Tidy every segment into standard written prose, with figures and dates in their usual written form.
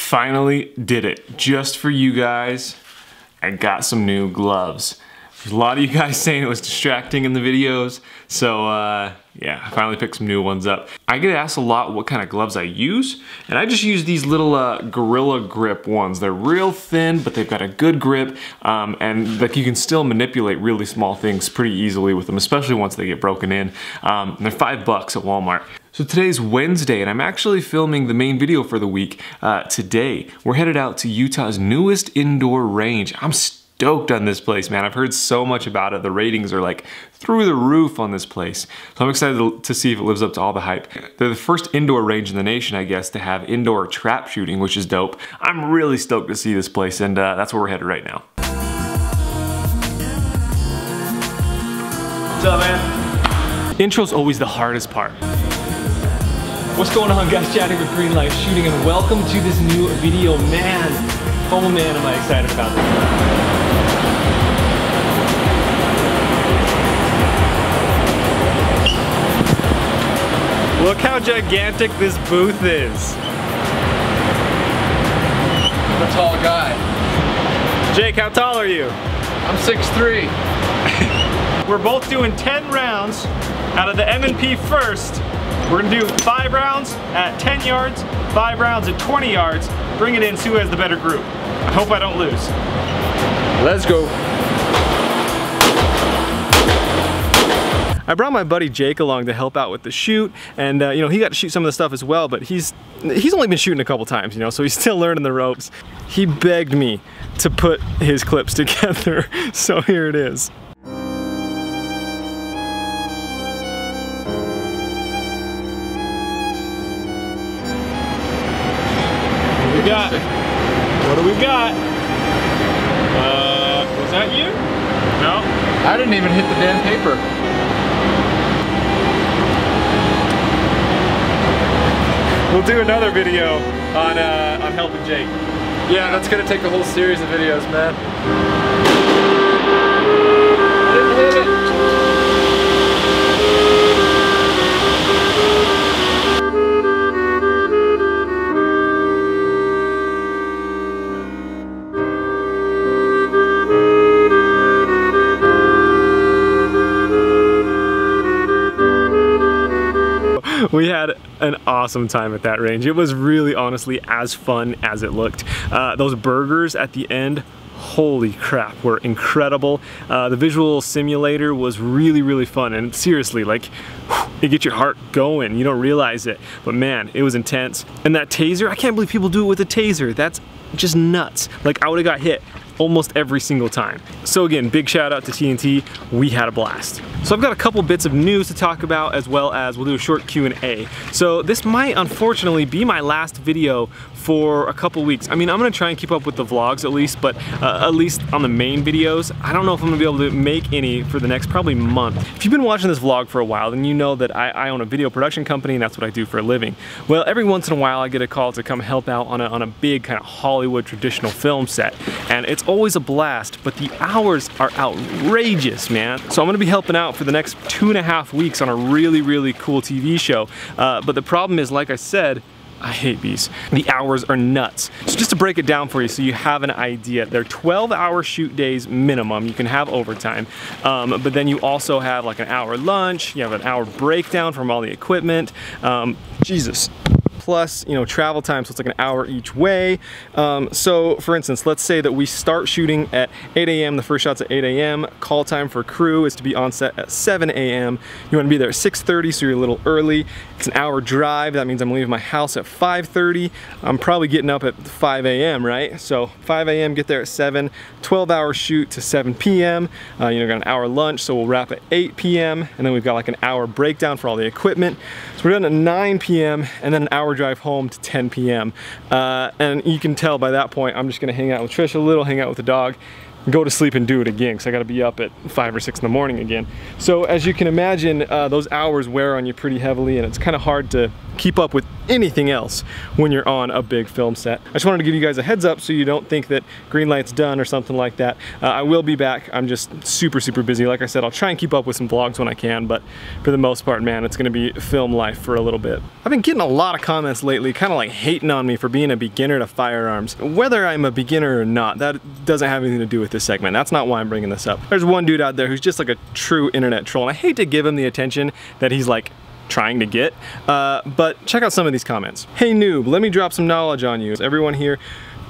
finally did it. Just for you guys, I got some new gloves. There's a lot of you guys saying it was distracting in the videos, so yeah, I finally picked some new ones up. I get asked a lot what kind of gloves I use, and I just use these little Gorilla Grip ones. They're real thin, but they've got a good grip, and like you can still manipulate really small things pretty easily with them, especially once they get broken in. And they're $5 at Walmart. So today's Wednesday, and I'm actually filming the main video for the week today. We're headed out to Utah's newest indoor range. I'm stoked on this place, man. I've heard so much about it. The ratings are like through the roof on this place. So I'm excited to see if it lives up to all the hype. They're the first indoor range in the nation, I guess, to have indoor trap shooting, which is dope. I'm really stoked to see this place, and that's where we're headed right now. What's up, man? Intro's always the hardest part. What's going on, guys? Chad here with Green Light Shooting, and welcome to this new video. Man, oh man, am I excited about this. Look how gigantic this booth is. I'm a tall guy. Jake, how tall are you? I'm 6'3". We're both doing 10 rounds out of the M&P first. We're gonna do 5 rounds at 10 yards, 5 rounds at 20 yards. Bring it in, see who has the better group. I hope I don't lose. Let's go. I brought my buddy Jake along to help out with the shoot, and you know, he got to shoot some of the stuff as well, but he's only been shooting a couple times, you know, so he's still learning the ropes. He begged me to put his clips together, so here it is. What do we got? What do we got? Was that you? No? I didn't even hit the damn paper. We'll do another video on helping Jake. Yeah, that's gonna take a whole series of videos, man. I didn't hit it. We had an awesome time at that range. It was really, honestly, as fun as it looked. Those burgers at the end, holy crap, were incredible. The visual simulator was really, really fun, and seriously, like, it gets your heart going. You don't realize it, but man, it was intense. And that taser, I can't believe people do it with a taser. That's just nuts. Like, I would've got hit almost every single time. So again, big shout out to TNT. We had a blast. So I've got a couple bits of news to talk about, as well as we'll do a short Q&A. So this might unfortunately be my last video for a couple weeks. I mean, I'm gonna try and keep up with the vlogs at least, but at least on the main videos, I don't know if I'm gonna be able to make any for the next probably month. If you've been watching this vlog for a while, then you know that I own a video production company, and that's what I do for a living. Well, every once in a while I get a call to come help out on a big kind of Hollywood traditional film set, and it's always a blast, but the hours are outrageous, man. So I'm gonna be helping out for the next 2.5 weeks on a really, really cool TV show. But the problem is, like I said, I hate bees. The hours are nuts. So just to break it down for you so you have an idea, they're 12-hour shoot days minimum. You can have overtime, but then you also have like an hour lunch, you have an hour breakdown from all the equipment. Jesus. Plus, you know, travel time, so it's like an hour each way. So for instance, let's say that we start shooting at 8 a.m. The first shot's at 8 a.m. Call time for crew is to be on set at 7 a.m. You want to be there at 6:30, so you're a little early. It's an hour drive. That means I'm leaving my house at 5:30. I'm probably getting up at 5 a.m., right? So 5 a.m., get there at 7. 12-hour shoot to 7 p.m. You know, got an hour lunch, so we'll wrap at 8 p.m. And then we've got like an hour breakdown for all the equipment. So we're done at 9 p.m. and then an hour drive home to 10 p.m. And you can tell by that point, I'm just gonna hang out with Trish a little, hang out with the dog, go to sleep and do it again because I got to be up at 5 or 6 in the morning again. So as you can imagine, those hours wear on you pretty heavily, and it's kind of hard to keep up with anything else when you're on a big film set. I just wanted to give you guys a heads up so you don't think that green light's done or something like that. I will be back. I'm just super busy. Like I said, I'll try and keep up with some vlogs when I can, but for the most part, man, it's gonna be film life for a little bit. I've been getting a lot of comments lately, kind of like hating on me for being a beginner to firearms. Whether I'm a beginner or not, that doesn't have anything to do with this segment. That's not why I'm bringing this up. There's one dude out there who's just like a true internet troll, and I hate to give him the attention that he's like trying to get, but check out some of these comments. Hey noob, let me drop some knowledge on you. Everyone here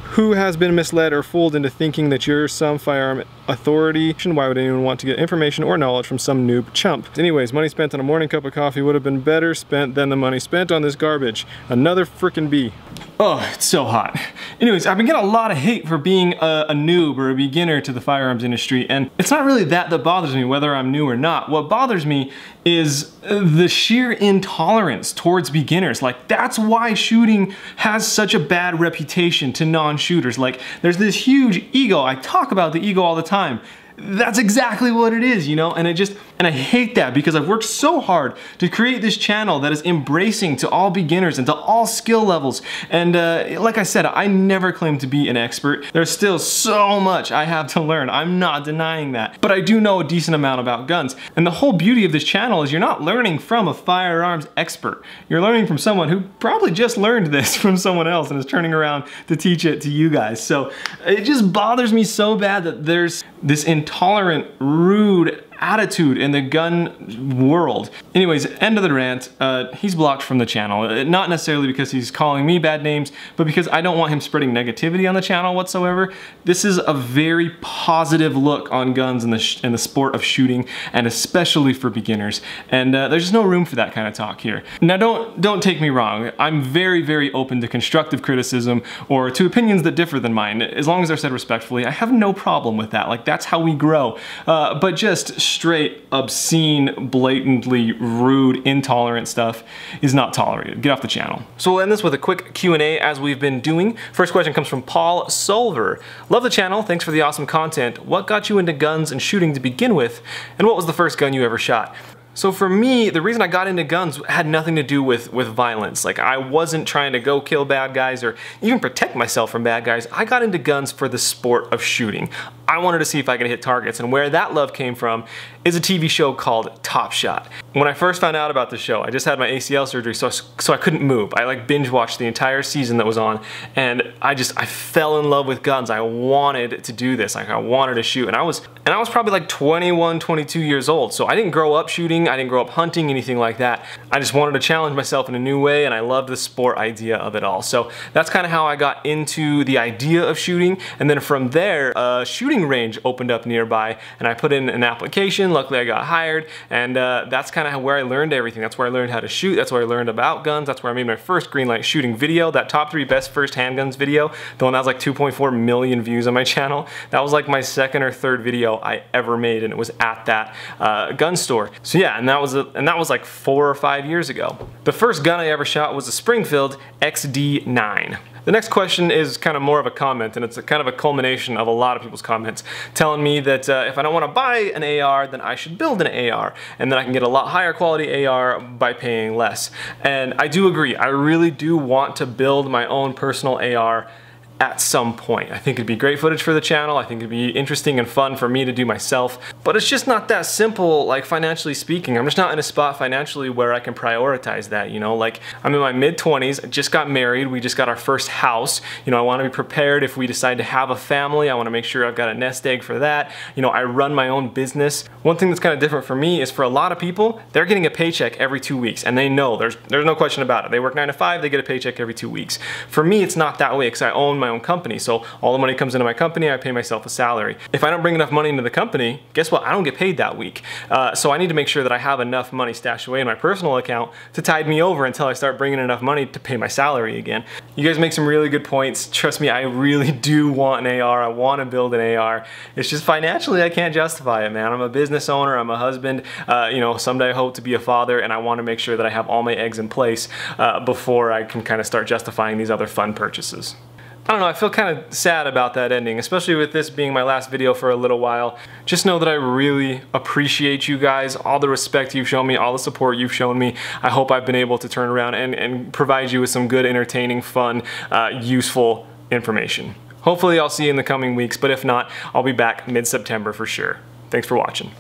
who has been misled or fooled into thinking that you're some firearm authority, why would anyone want to get information or knowledge from some noob chump? Anyways, money spent on a morning cup of coffee would have been better spent than the money spent on this garbage. Another frickin' B. Oh, it's so hot. Anyways, I've been getting a lot of hate for being a noob or a beginner to the firearms industry, and it's not really that bothers me, whether I'm new or not. What bothers me is the sheer intolerance towards beginners. Like, that's why shooting has such a bad reputation to non-shooters. Like, there's this huge ego. I talk about the ego all the time. That's exactly what it is, you know, and I hate that because I've worked so hard to create this channel that is embracing to all beginners and to all skill levels. And like I said, I never claim to be an expert. There's still so much I have to learn. I'm not denying that, but I do know a decent amount about guns. And the whole beauty of this channel is you're not learning from a firearms expert. You're learning from someone who probably just learned this from someone else and is turning around to teach it to you guys. So it just bothers me so bad that there's this intolerant, rude attitude in the gun world. Anyways, end of the rant. He's blocked from the channel. Not necessarily because he's calling me bad names, but because I don't want him spreading negativity on the channel whatsoever. This is a very positive look on guns and the sport of shooting, and especially for beginners. And there's just no room for that kind of talk here. Now, don't take me wrong. I'm very open to constructive criticism or to opinions that differ than mine. As long as they're said respectfully, I have no problem with that. Like, that's how we grow. But just straight, obscene, blatantly rude, intolerant stuff is not tolerated. Get off the channel. So we'll end this with a quick Q&A as we've been doing. First question comes from Paul Solver. Love the channel, thanks for the awesome content. What got you into guns and shooting to begin with? And what was the first gun you ever shot? So for me, the reason I got into guns had nothing to do with violence. Like, I wasn't trying to go kill bad guys or even protect myself from bad guys. I got into guns for the sport of shooting. I wanted to see if I could hit targets, and where that love came from is a TV show called Top Shot. When I first found out about the show, I just had my ACL surgery, so I couldn't move. I like binge watched the entire season that was on, and I fell in love with guns. I wanted to do this. Like, I wanted to shoot, and I was probably like 21, 22 years old. So I didn't grow up shooting. I didn't grow up hunting, anything like that. I just wanted to challenge myself in a new way, and I loved the sport idea of it all. So that's kind of how I got into the idea of shooting, and then from there, shooting range opened up nearby, and I put in an application. Luckily I got hired, and that's kind of where I learned everything. That's where I learned how to shoot. That's where I learned about guns. That's where I made my first green light shooting video, that top 3 best first handguns video, the one that was like 2.4 million views on my channel. That was like my second or third video I ever made, and it was at that gun store. So yeah, and that was like 4 or 5 years ago. The first gun I ever shot was a Springfield XD9. The next question is kind of more of a comment, and it's kind of a culmination of a lot of people's comments telling me that if I don't want to buy an AR, then I should build an AR, and then I can get a lot higher quality AR by paying less. And I do agree. I really do want to build my own personal AR at some point. I think it'd be great footage for the channel. I think it'd be interesting and fun for me to do myself, but it's just not that simple, like financially speaking. I'm just not in a spot financially where I can prioritize that, you know? Like, I'm in my mid-20s, I just got married, we just got our first house. You know, I wanna be prepared if we decide to have a family. I wanna make sure I've got a nest egg for that. You know, I run my own business. One thing that's kind of different for me is for a lot of people, they're getting a paycheck every 2 weeks, and they know, there's no question about it. They work 9 to 5, they get a paycheck every 2 weeks. For me, it's not that way because I own my own company. So all the money comes into my company, I pay myself a salary. If I don't bring enough money into the company, guess what? I don't get paid that week. So I need to make sure that I have enough money stashed away in my personal account to tide me over until I start bringing enough money to pay my salary again. You guys make some really good points. Trust me, I really do want an AR. I want to build an AR. It's just financially I can't justify it, man. I'm a business owner, I'm a husband, you know, someday I hope to be a father, and I want to make sure that I have all my eggs in place before I can kind of start justifying these other fun purchases. I don't know, I feel kind of sad about that ending, especially with this being my last video for a little while. Just know that I really appreciate you guys, all the respect you've shown me, all the support you've shown me. I hope I've been able to turn around and provide you with some good, entertaining, fun, useful information. Hopefully I'll see you in the coming weeks, but if not, I'll be back mid-September for sure. Thanks for watching.